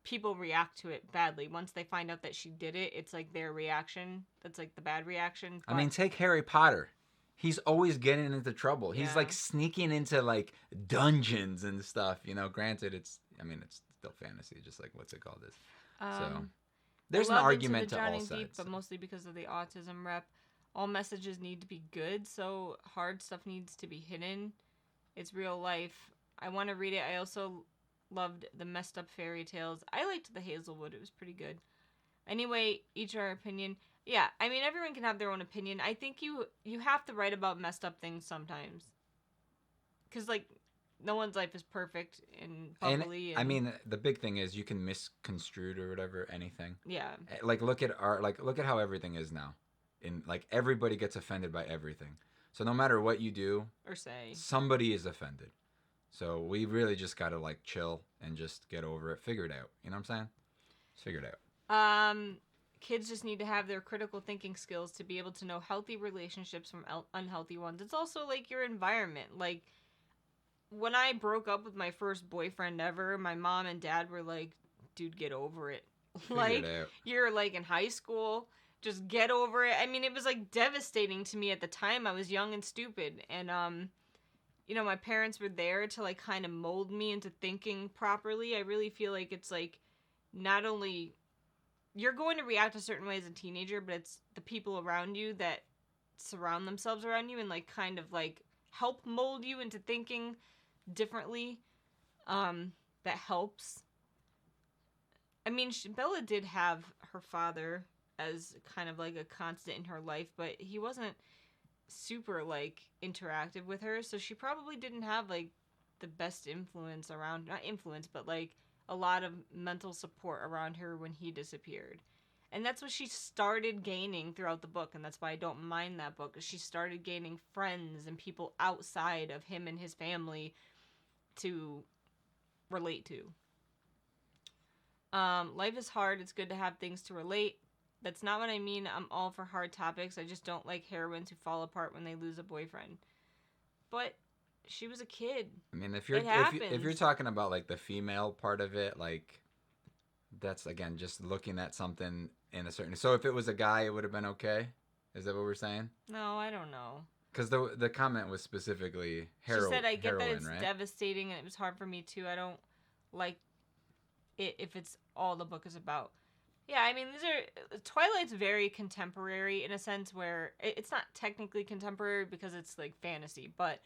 people react to it badly. Once they find out that she did it, it's like their reaction. That's like the bad reaction. I mean, take Harry Potter. He's always getting into trouble. He's like sneaking into like dungeons and stuff. You know, granted, I mean, it's still fantasy, just like what's it called is. Um, There's an I love argument Into the to all Drowning sides. Deep, but mostly because of the autism rep. All messages need to be good, so hard stuff needs to be hidden. It's real life. I want to read it. I also loved the messed up fairy tales. I liked the Hazelwood. It was pretty good. Anyway, each our opinion. Yeah, I mean, everyone can have their own opinion. I think you have to write about messed up things sometimes. Because, like, no one's life is perfect and bubbly. And I mean, the big thing is you can misconstrue or whatever anything. Yeah. Like look at how everything is now. In like everybody gets offended by everything. So no matter what you do or say, somebody is offended. So we really just gotta like chill and just get over it. Figure it out. You know what I'm saying? Just figure it out. Kids just need to have their critical thinking skills to be able to know healthy relationships from unhealthy ones. It's also like your environment. Like when I broke up with my first boyfriend ever, my mom and dad were like, "Dude, get over it." Like you're like in high school. Just get over it. I mean, it was like devastating to me at the time. I was young and stupid, and you know, my parents were there to like kind of mold me into thinking properly. I really feel like it's like not only you're going to react a certain way as a teenager, but it's the people around you that surround themselves around you and like kind of like help mold you into thinking differently. That helps. I mean, Bella did have her father as kind of like a constant in her life, but he wasn't super like interactive with her, so she probably didn't have like the best influence around, not influence, but like a lot of mental support around her when he disappeared. And that's what she started gaining throughout the book, and that's why I don't mind that book. She started gaining friends and people outside of him and his family to relate to. Life is hard. It's good to have things to relate. That's not what I mean. I'm all for hard topics. I just don't like heroines who fall apart when they lose a boyfriend. But she was a kid. I mean, if you're talking about like the female part of it, like that's again just looking at something in a certain. So if it was a guy, it would have been okay. Is that what we're saying? No, I don't know. Because the comment was specifically heroin. She said, "I get heroin, that it's right? devastating and it was hard for me too. I don't like it if it's all the book is about." Yeah, I mean, Twilight's very contemporary in a sense where it's not technically contemporary because it's like fantasy, but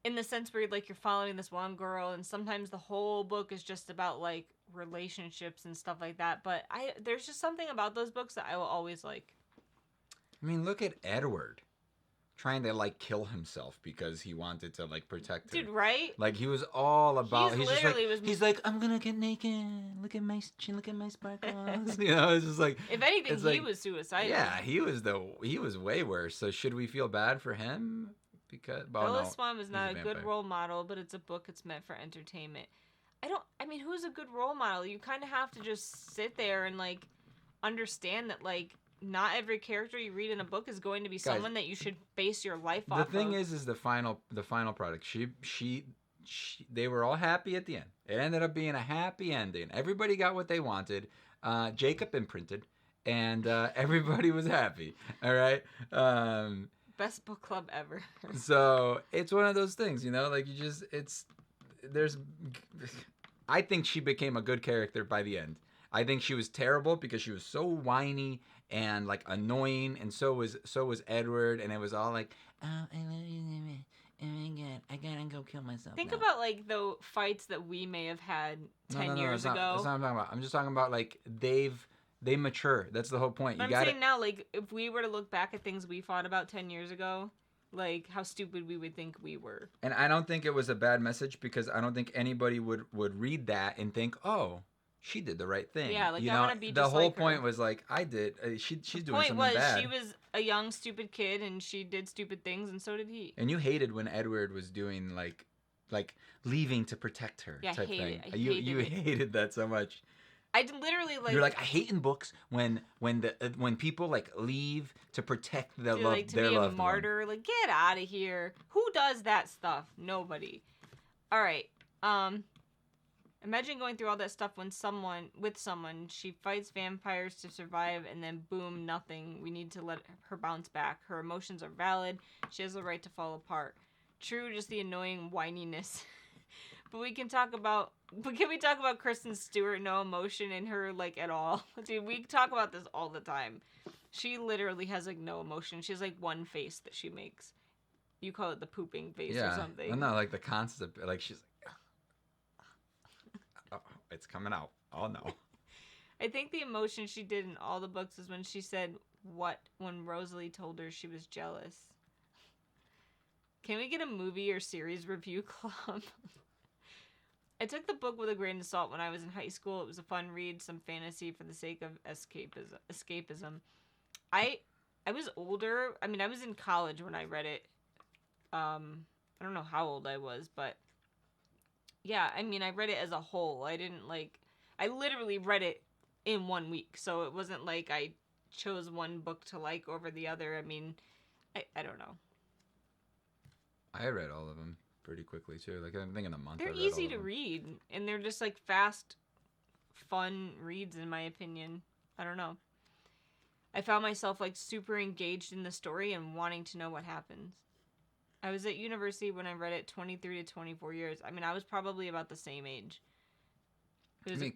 in the sense where like you're following this one girl and sometimes the whole book is just about like relationships and stuff like that. But there's just something about those books that I will always like. I mean, look at Edward trying to like kill himself because he wanted to like protect her. Dude, right? Like he was all about. He's like, I'm gonna get naked. Look at my sparkles. You know, it's just like. If anything, he was suicidal. Yeah, he was way worse. So should we feel bad for him? Because Bella Swan was not a good role model, but it's a book. It's meant for entertainment. I mean, who's a good role model? You kind of have to just sit there and like understand that like. Not every character you read in a book is going to be someone that you should base your life off of. The thing is the final product. They were all happy at the end. It ended up being a happy ending. Everybody got what they wanted. Jacob imprinted, and everybody was happy. All right. Best book club ever. So it's one of those things, you know, like I think she became a good character by the end. I think she was terrible because she was so whiny and like annoying, and so was Edward, and it was all like, oh, I love you, oh my god, I gotta go kill myself. Think about like the fights that we may have had 10 years ago. That's not what I'm talking about. I'm just talking about like they mature. That's the whole point. I'm saying now, like if we were to look back at things we fought about 10 years ago, like how stupid we would think we were. And I don't think it was a bad message because I don't think anybody would read that and think, oh, she did the right thing. Yeah, like you I want to be just the whole like point her. Was like I did. She's doing something bad. The point was she was a young stupid kid and she did stupid things and so did he. And you hated when Edward was doing like leaving to protect her. Yeah, type I thing. I You hated that so much. I literally like. You're like, I hate in books when people like leave to protect their their loved be a martyr. One. Like, get out of here. Who does that stuff? Nobody. All right. Imagine going through all that stuff with someone. She fights vampires to survive, and then boom, nothing. We need to let her bounce back. Her emotions are valid. She has the right to fall apart. True, just the annoying whininess. But we can talk about. But can we talk about Kristen Stewart? No emotion in her, like, at all. Dude, we talk about this all the time. She literally has, like, no emotion. She has, like, one face that she makes. You call it the pooping face or something. Well, no, like the concept, like she's like, oh, it's coming out. Oh no. I think the emotion she did in all the books is when she said what when Rosalie told her she was jealous. Can we get a movie or series review club? I took the book with a grain of salt when I was in high school. It was a fun read, some fantasy for the sake of escapism. I was older. I mean, I was in college when I read it. I don't know how old I was, but yeah, I mean, I read it as a whole. I literally read it in 1 week, so it wasn't like I chose one book to like over the other. I mean, I don't know. I read all of them pretty quickly too. Like I think in a month. They're easy to read, and they're just like fast, fun reads in my opinion. I don't know. I found myself like super engaged in the story and wanting to know what happens. I was at university when I read it 23 to 24 years. I mean, I was probably about the same age.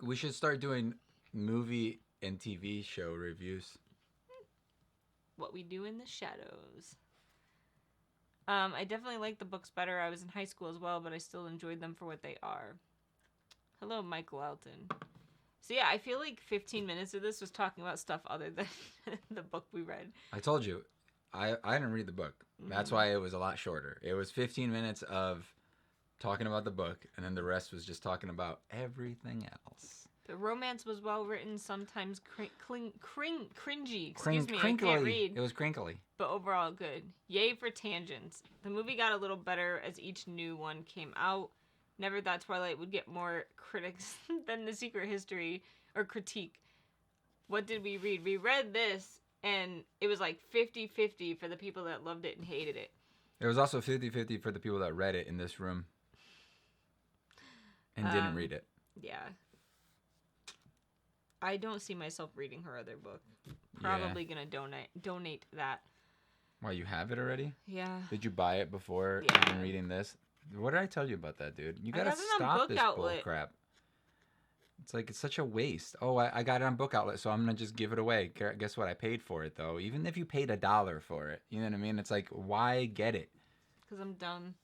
We should start doing movie and TV show reviews. What we do in the shadows. I definitely like the books better. I was in high school as well, but I still enjoyed them for what they are. Hello, Michael Alton. So yeah, I feel like 15 minutes of this was talking about stuff other than the book we read. I told you, I didn't read the book. That's why it was a lot shorter. It was 15 minutes of talking about the book, and then the rest was just talking about everything else. The romance was well written, sometimes cringy. Crinkly. I can't read. It was crinkly. But overall good. Yay for tangents. The movie got a little better as each new one came out. Never thought Twilight would get more critics than The Secret History or critique. What did we read? We read this, and it was like 50-50 for the people that loved it and hated it. It was also 50-50 for the people that read it in this room and didn't read it. Yeah. I don't see myself reading her other book. Probably gonna donate that. Why, you have it already? Yeah. Did you buy it before even reading this? What did I tell you about that, dude? You gotta stop this bull crap. It's like, it's such a waste. Oh, I got it on Book Outlet, so I'm gonna just give it away. Guess what? I paid for it, though. Even if you paid $1 for it. You know what I mean? It's like, why get it? Because I'm dumb.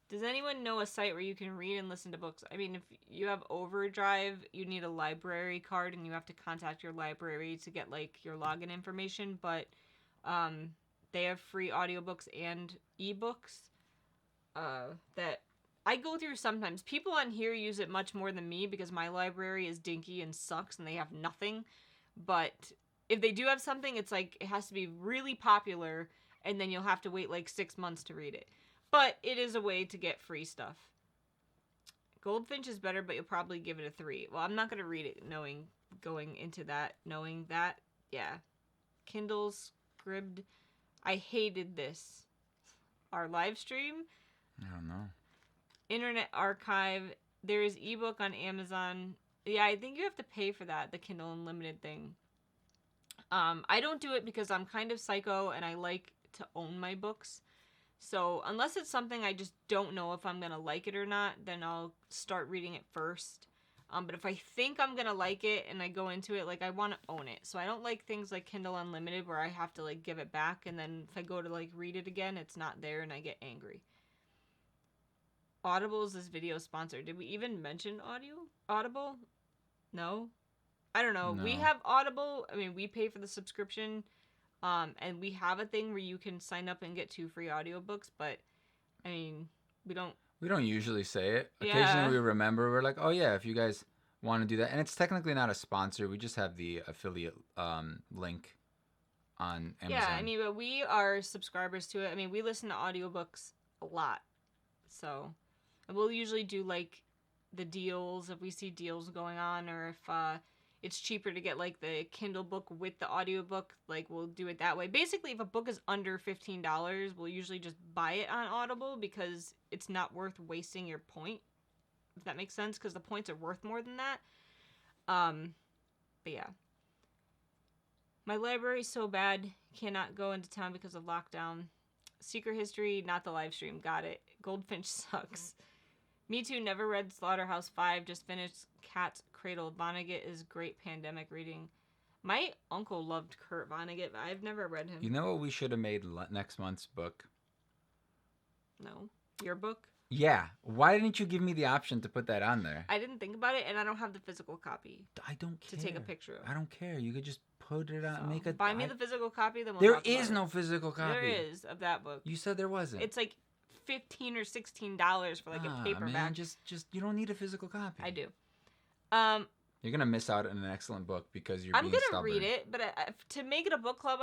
Does anyone know a site where you can read and listen to books? I mean, if you have Overdrive, you need a library card, and you have to contact your library to get, like, your login information. But they have free audiobooks and ebooks that I go through sometimes. People on here use it much more than me because my library is dinky and sucks, and they have nothing. But if they do have something, it's like it has to be really popular, and then you'll have to wait, like, 6 months to read it. But it is a way to get free stuff. Goldfinch is better, but you'll probably give it a 3. Well, I'm not going to read it knowing that. Yeah. Kindle Scribd. I hated this. Our live stream. I don't know. Internet Archive. There is ebook on Amazon. Yeah, I think you have to pay for that, the Kindle Unlimited thing. I don't do it because I'm kind of psycho and I like to own my books. So unless it's something I just don't know if I'm going to like it or not, then I'll start reading it first. But if I think I'm going to like it and I go into it, like, I want to own it. So I don't like things like Kindle Unlimited where I have to, like, give it back. And then if I go to, like, read it again, it's not there and I get angry. Audible is this video sponsor. Did we even mention Audible? No? I don't know. No. We have Audible. I mean, we pay for the subscription. And we have a thing where you can sign up and get 2 free audiobooks, but I mean, we don't usually say it. Yeah. Occasionally we remember. We're like, oh yeah, if you guys want to do that. And it's technically not a sponsor. We just have the affiliate link on Amazon. Yeah, I mean, but we are subscribers to it. I mean, we listen to audiobooks a lot. So, and we'll usually do like the deals if we see deals going on, or if it's cheaper to get like the Kindle book with the audiobook, like we'll do it that way. Basically, if a book is under $15, we'll usually just buy it on Audible because it's not worth wasting your point, if that makes sense, because the points are worth more than that. But yeah. My library's so bad, cannot go into town because of lockdown. Secret History, not the live stream, got it. Goldfinch sucks. Me Too, never read Slaughterhouse-5, just finished Cat's Cradle. Vonnegut is great pandemic reading. My uncle loved Kurt Vonnegut, but I've never read him. You know what we should have made next month's book? No. Your book? Yeah. Why didn't you give me the option to put that on there? I didn't think about it, and I don't have the physical copy I don't care. to take a picture of. I don't care. You could just put it on. So, Make a. buy me the physical copy, then we'll There talk about is it. no physical copy. There is of that book. You said there wasn't. It's like $15 or $16 for like a paperback. Man, just you don't need a physical copy. I do. You're gonna miss out on an excellent book because you're. I'm being gonna stubborn. read it, but to make it a book club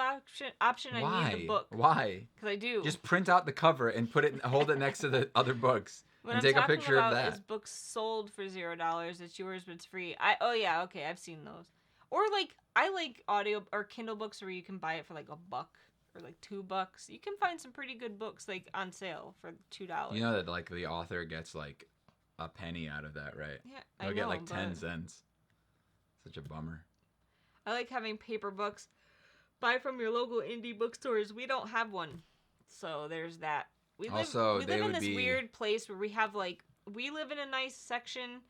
option, I need the book. Why? Because I do. Just print out the cover and hold it next to the other books What and I'm take a talking picture about of that. is books sold for $0. It's yours, but it's free. Okay, I've seen those. Or like I like audio or Kindle books where you can buy it for like $1 or like $2. You can find some pretty good books like on sale for $2. You know that like the author gets like a penny out of that, right? Yeah, They'll I get know, like 10 but cents. Such a bummer. I like having paper books. Buy from your local indie bookstores. We don't have one, so there's that. We live in this weird place where we live in a nice section,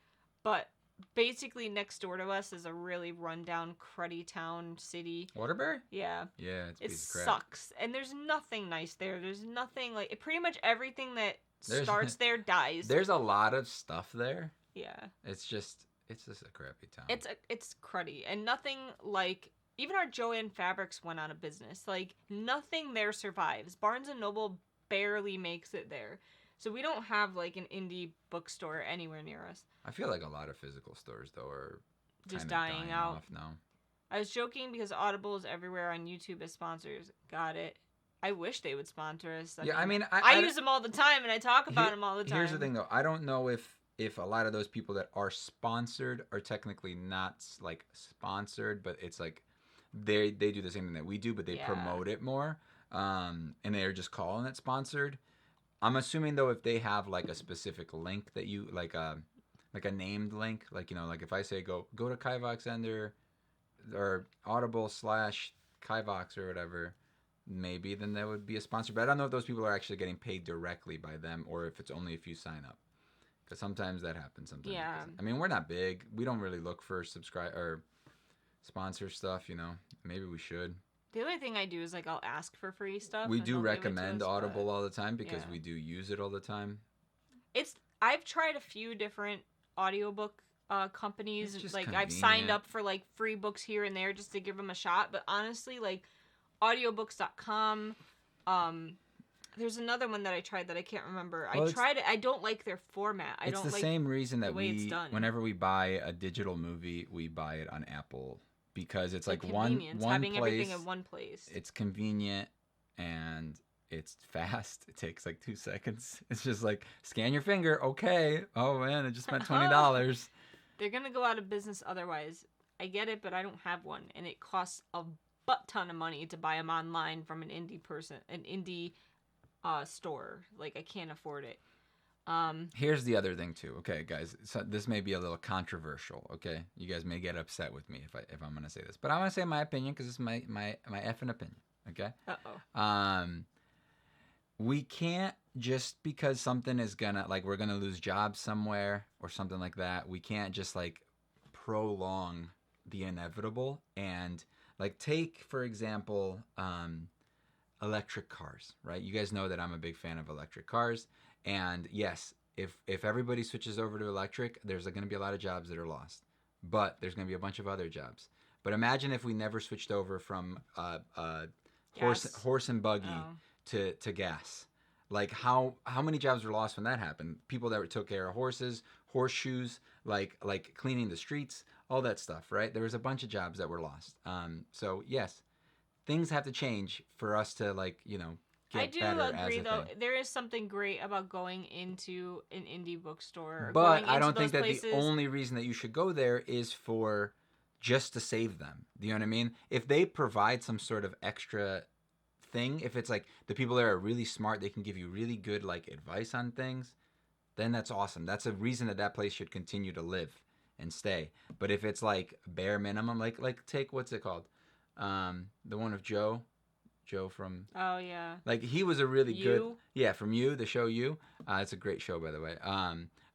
but basically next door to us is a really rundown, cruddy town city. Waterbury? Yeah. Yeah, it's a it piece of crap. sucks, and there's nothing nice there. There's nothing pretty much everything that starts there dies. There's a lot of stuff there. Yeah. It's just a crappy town. It's cruddy, and nothing like. Even our Joann Fabrics went out of business. Like, nothing there survives. Barnes & Noble barely makes it there. So we don't have, like, an indie bookstore anywhere near us. I feel like a lot of physical stores, though, are just dying out. Off now. I was joking because Audible is everywhere on YouTube as sponsors. Got it. I wish they would sponsor us. I mean, I use them all the time, and I talk about them all the time. Here's the thing, though. I don't know if a lot of those people that are sponsored are technically not, like, sponsored, but it's, like, they do the same thing that we do, but they promote it more, and they're just calling it sponsored. I'm assuming though, if they have like a specific link that you like a named link, like like if I say go to Kivox Ender or Audible / Kivox or whatever, maybe then that would be a sponsor. But I don't know if those people are actually getting paid directly by them or if it's only if you sign up, because sometimes that happens. Sometimes I mean, we're not big. We don't really look for sponsor stuff, maybe we should. The only thing I do is I'll ask for free stuff. We do recommend Audible all the time because we do use it all the time. I've tried a few different audiobook companies. I've signed up for free books here and there just to give them a shot. But honestly, audiobooks.com. There's another one that I tried that I can't remember. I tried it. I don't like their format. It's the same reason that whenever we buy a digital movie, we buy it on Apple. Because it's like one having place. Everything in one place. It's convenient and it's fast. It takes 2 seconds. It's just scan your finger. Okay. Oh man, I just spent $20. They're gonna go out of business otherwise. I get it, but I don't have one, and it costs a butt ton of money to buy them online from an indie store. I can't afford it. Here's the other thing too. Okay, guys, so this may be a little controversial. Okay, you guys may get upset with me if I'm gonna say this, but I want to say my opinion because it's my effing opinion. Okay. We can't just because something is gonna we're gonna lose jobs somewhere or something like that. We can't just prolong the inevitable and take for example electric cars. Right? You guys know that I'm a big fan of electric cars. And yes, if everybody switches over to electric, there's going to be a lot of jobs that are lost. But there's going to be a bunch of other jobs. But imagine if we never switched over from horse and buggy to gas. How many jobs were lost when that happened? People that took care of horses, horseshoes, cleaning the streets, all that stuff, right? There was a bunch of jobs that were lost. So yes, things have to change for us to I do agree, though. There is something great about going into an indie bookstore. But I don't think that the only reason that you should go there is for just to save them. Do you know what I mean? If they provide some sort of extra thing, if it's the people there are really smart, they can give you really good advice on things, then that's awesome. That's a reason that place should continue to live and stay. But if it's bare minimum, take what's it called? The one of Joe from he was a really good from You, the show You. It's a great show, by the way.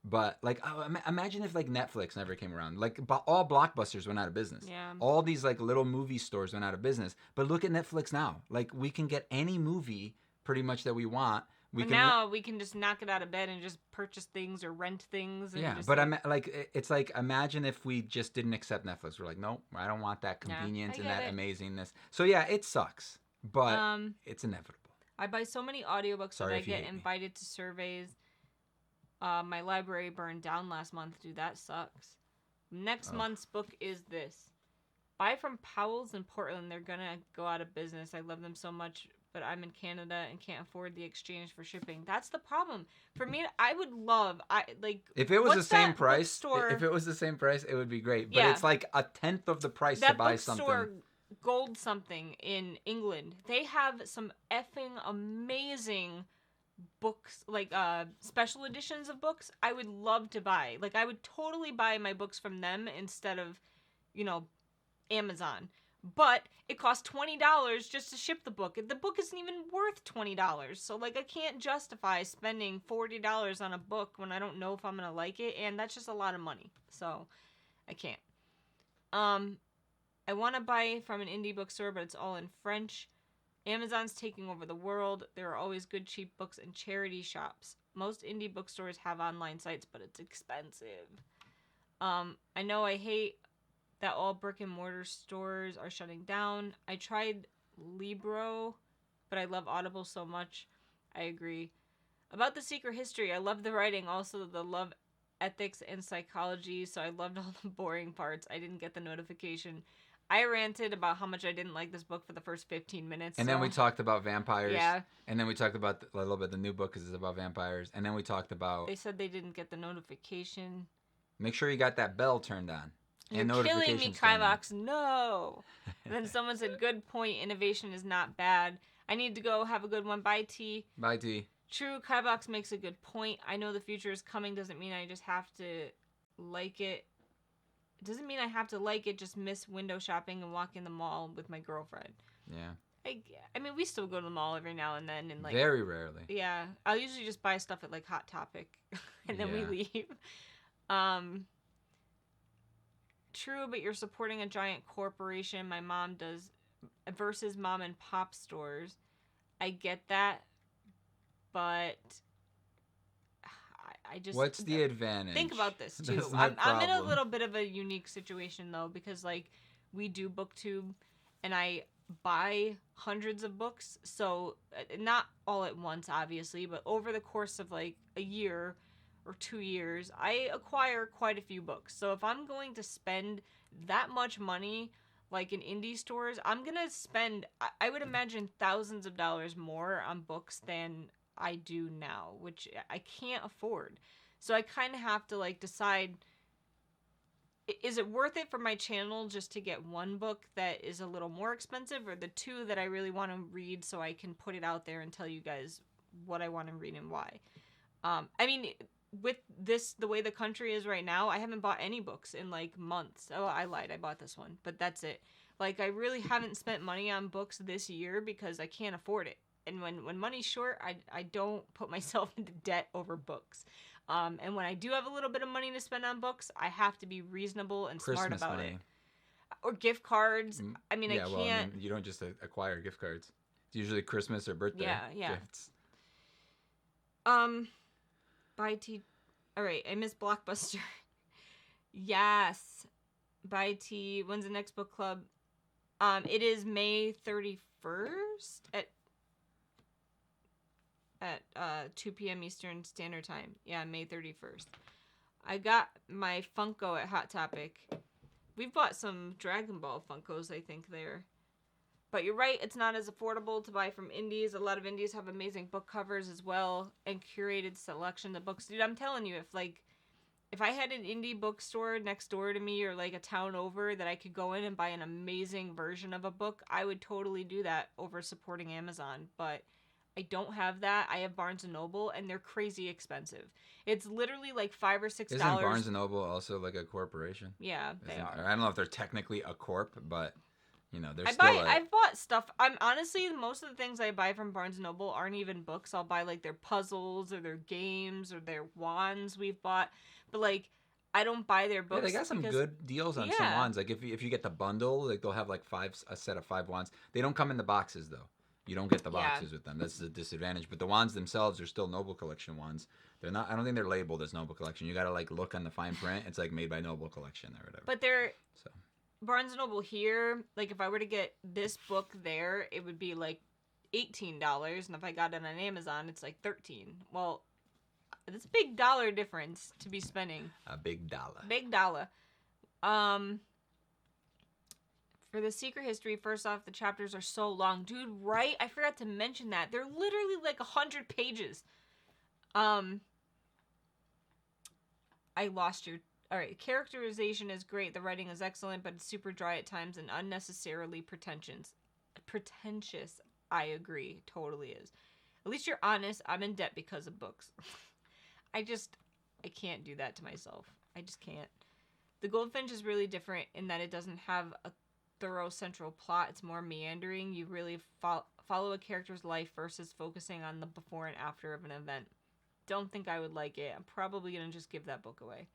But like, imagine if like Netflix never came around. Like, all blockbusters went out of business. Yeah. All these like little movie stores went out of business. But look at Netflix now. Like, we can get any movie pretty much that we want. Now we can just knock it out of bed and just purchase things or rent things. And yeah, just, but it's like, imagine if we just didn't accept Netflix. We're like, nope, I don't want that convenience and that amazingness. So yeah, it sucks, but it's inevitable. I buy so many audiobooks that I get invited to surveys. My library burned down last month. Dude, that sucks. Next month's book is this. Buy from Powell's in Portland. They're gonna go out of business. I love them so much, but I'm in Canada and can't afford the exchange for shipping. That's the problem. For me, I would love, if it was the same price, if it was the same price, it would be great. But it's like a tenth of the price to buy something. That bookstore, Gold something in England, they have some effing amazing books, like special editions of books. I would love to buy. Like, I would totally buy my books from them instead of, Amazon. But it costs $20 just to ship the book. The book isn't even worth $20. So, like, I can't justify spending $40 on a book when I don't know if I'm going to like it. And that's just a lot of money. So, I can't. I want to buy from an indie bookstore, but it's all in French. Amazon's taking over the world. There are always good cheap books and charity shops. Most indie bookstores have online sites, but it's expensive. I know I hate that all brick and mortar stores are shutting down. I tried Libro, but I love Audible so much. I agree. About The Secret History, I love the writing, also the love ethics and psychology, so I loved all the boring parts. I didn't get the notification. I ranted about how much I didn't like this book for the first 15 minutes. And then we talked about vampires. Yeah. And then we talked about a little bit the new book because it's about vampires. And then we talked about... They said they didn't get the notification. Make sure you got that bell turned on. You're killing me, Kivox. No. And then someone said, good point. Innovation is not bad. I need to go. Have a good one. Bye, T. Bye, T. True, Kivox makes a good point. I know the future is coming. Doesn't mean I just have to like it. It doesn't mean I have to like it. Just miss window shopping and walk in the mall with my girlfriend. Yeah. I mean, we still go to the mall every now and then. And very rarely. Yeah. I'll usually just buy stuff at Hot Topic. And then we leave. True, but you're supporting a giant corporation. My mom does versus mom and pop stores. I get that, but I just... What's the advantage? Think about this, too. I'm in a little bit of a unique situation, though, because, we do BookTube, and I buy hundreds of books, so not all at once, obviously, but over the course of, a year or 2 years, I acquire quite a few books. So if I'm going to spend that much money, in indie stores, I'm going to spend, I would imagine, thousands of dollars more on books than I do now, which I can't afford. So I kind of have to decide, is it worth it for my channel just to get one book that is a little more expensive, or the two that I really want to read so I can put it out there and tell you guys what I want to read and why. I mean, with the way the country is right now, I haven't bought any books in months. Oh, I lied. I bought this one, but that's it. I really haven't spent money on books this year because I can't afford it. And when money's short, I don't put myself into debt over books. And when I do have a little bit of money to spend on books, I have to be reasonable and smart about it. Or gift cards. I mean, I can't... Well, I mean, you don't just acquire gift cards. It's usually Christmas or birthday gifts. Bye, T. All right, I miss Blockbuster. Yes. Bye, T. When's the next book club? It is May 31st at 2 p.m. Eastern Standard Time. Yeah, May 31st. I got my Funko at Hot Topic. We've bought some Dragon Ball Funkos, I think, there. But you're right, it's not as affordable to buy from indies. A lot of indies have amazing book covers as well and curated selection of books. Dude, I'm telling you, if I had an indie bookstore next door to me or a town over that I could go in and buy an amazing version of a book, I would totally do that over supporting Amazon. But I don't have that. I have Barnes & Noble, and they're crazy expensive. It's literally $5 or $6. Isn't Barnes & Noble also a corporation? Yeah, they are. I don't know if they're technically a corp, but... You know, there's still I've bought stuff. I'm honestly, most of the things I buy from Barnes & Noble aren't even books. I'll buy like their puzzles or their games or their wands we've bought. But like, I don't buy their books. Yeah, they got some good deals on some wands. Like if you get the bundle, like they'll have like a set of 5 wands. They don't come in the boxes though. You don't get the boxes with them. That's a disadvantage. But the wands themselves are still Noble Collection wands. They're not. I don't think they're labeled as Noble Collection. You gotta like look on the fine print. It's like made by Noble Collection or whatever. But they're Barnes & Noble here. Like if I were to get this book there, it would be like $18, and if I got it on Amazon, it's like $13. Well, it's a big dollar difference to be spending. A big dollar. Big dollar. For the Secret History, first off, the chapters are so long. Dude, right? I forgot to mention that. They're literally like 100 pages. I lost your... Alright, characterization is great. The writing is excellent, but it's super dry at times and unnecessarily pretentious. Pretentious, I agree. Totally is. At least you're honest. I'm in debt because of books. I can't do that to myself. I just can't. The Goldfinch is really different in that it doesn't have a thorough central plot. It's more meandering. You really follow a character's life versus focusing on the before and after of an event. Don't think I would like it. I'm probably going to just give that book away.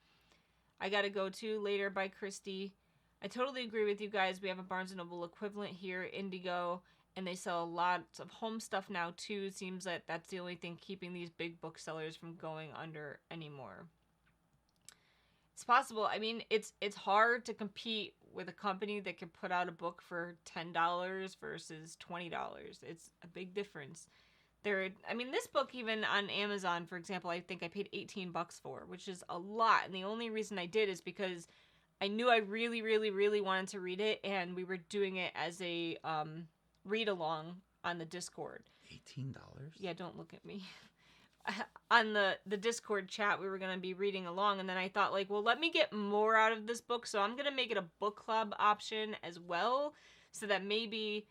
I Gotta Go To Later by Christy. I totally agree with you guys. We have a Barnes & Noble equivalent here, Indigo, and they sell lots of home stuff now too. Seems that that's the only thing keeping these big booksellers from going under anymore. It's possible. I mean, it's hard to compete with a company that can put out a book for $10 versus $20. It's a big difference. This book, even on Amazon, for example, I think I paid $18 for, which is a lot. And the only reason I did is because I knew I really, really, really wanted to read it, and we were doing it as a read-along on the Discord. $18? Yeah, don't look at me. On the Discord chat, we were going to be reading along, and then I thought, like, well, let me get more out of this book, so I'm going to make it a book club option as well, so that maybe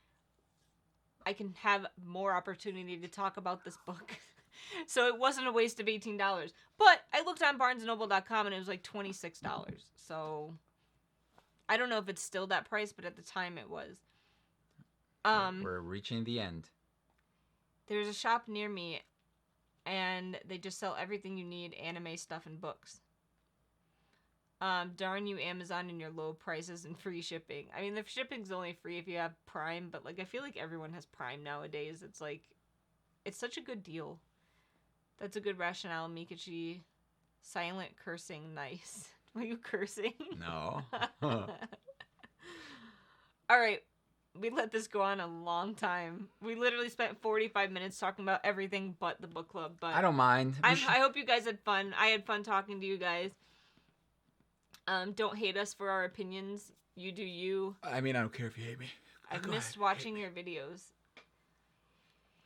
I can have more opportunity to talk about this book. So it wasn't a waste of $18. But I looked on BarnesandNoble.com and it was like $26. So I don't know if it's still that price, but at the time it was. We're reaching the end. There's a shop near me and they just sell everything you need, anime stuff and books. Darn you, Amazon, and your low prices and free shipping. I mean, the shipping's only free if you have Prime, but, like, I feel like everyone has Prime nowadays. It's, like, it's such a good deal. That's a good rationale, Meekachii. Silent cursing, nice. Were you cursing? No. Alright, we let this go on a long time. We literally spent 45 minutes talking about everything but the book club, but... I don't mind. I hope you guys had fun. I had fun talking to you guys. Don't hate us for our opinions. You do you. I mean, I don't care if you hate me. I've missed watching your videos.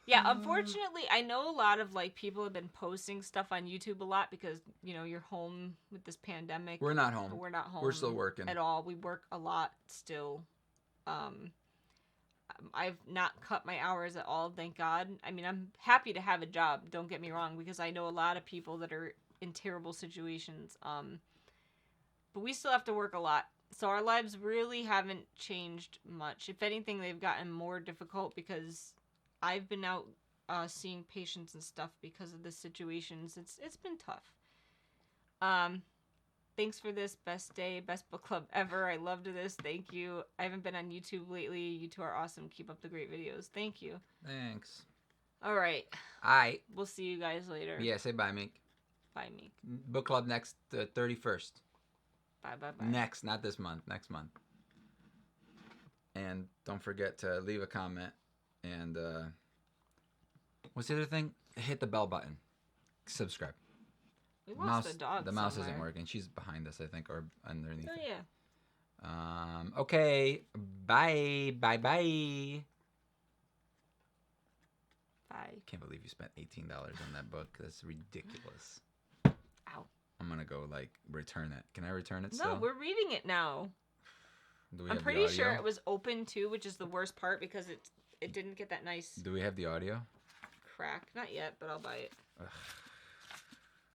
Yeah, unfortunately, I know a lot of, like, people have been posting stuff on YouTube a lot because, you know, you're home with this pandemic. We're not home. We're not home. We're still working. At all. We work a lot still. I've not cut my hours at all, thank God. I mean, I'm happy to have a job, don't get me wrong, because I know a lot of people that are in terrible situations. But we still have to work a lot. So our lives really haven't changed much. If anything, they've gotten more difficult because I've been out seeing patients and stuff because of the situations. It's been tough. Thanks for this. Best day, best book club ever. I loved this. Thank you. I haven't been on YouTube lately. You two are awesome. Keep up the great videos. Thank you. Thanks. All right. We'll see you guys later. Yeah, say bye, Meek. Bye, Meek. Book club next 31st. Bye. Next, not this month. Next month. And don't forget to leave a comment. And what's the other thing? Hit the bell button. Subscribe. We lost the dog. The mouse somewhere. isn't working. She's behind us, I think, or underneath. Oh yeah. Okay. Bye. Bye. Can't believe you spent $18 on that book. That's ridiculous. Ow. I'm gonna go return it. Can I return it? No, still? we're reading it now. I'm pretty sure it was open too, which is the worst part because it didn't get that nice. Do we have the audio? Crack. Not yet, but I'll buy it. Ugh.